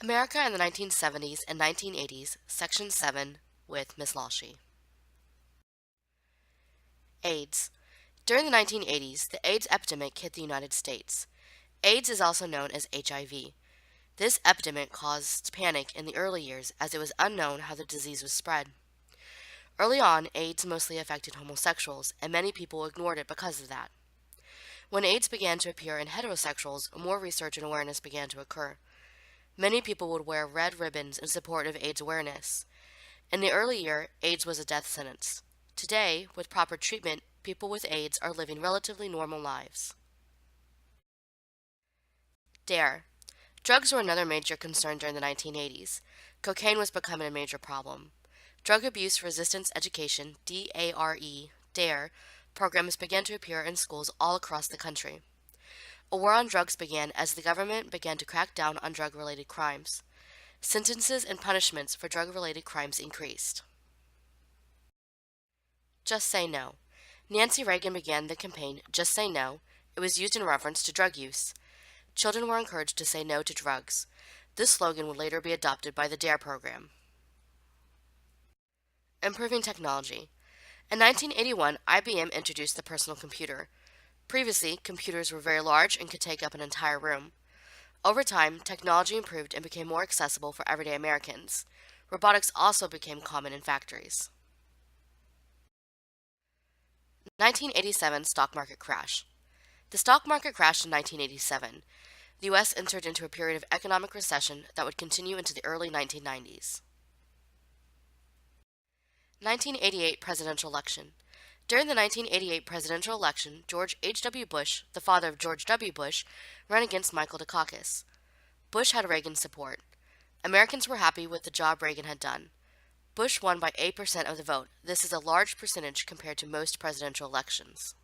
America in the 1970s and 1980s, Section 7, with Ms. Lalshi. AIDS. During the 1980s, the AIDS epidemic hit the United States. AIDS is also known as HIV. This epidemic caused panic in the early years as it was unknown how the disease was spread. Early on, AIDS mostly affected homosexuals, and many people ignored it because of that. When AIDS began to appear in heterosexuals, more research and awareness began to occur. Many people would wear red ribbons in support of AIDS awareness. In the early year, AIDS was a death sentence. Today, with proper treatment, people with AIDS are living relatively normal lives. DARE. Drugs were another major concern during the 1980s. Cocaine was becoming a major problem. Drug Abuse Resistance Education, DARE, programs began to appear in schools all across the country. A war on drugs began as the government began to crack down on drug-related crimes. Sentences and punishments for drug-related crimes increased. Just Say No. Nancy Reagan began the campaign Just Say No. It was used in reference to drug use. Children were encouraged to say no to drugs. This slogan would later be adopted by the DARE program. Improving technology. In 1981, IBM introduced the personal computer. Previously, computers were very large and could take up an entire room. Over time, technology improved and became more accessible for everyday Americans. Robotics also became common in factories. 1987 stock market crash. The stock market crashed in 1987. The U.S. entered into a period of economic recession that would continue into the early 1990s. 1988 presidential election. During the 1988 presidential election, George H.W. Bush, the father of George W. Bush, ran against Michael Dukakis. Bush had Reagan's support. Americans were happy with the job Reagan had done. Bush won by 8% of the vote. This is a large percentage compared to most presidential elections.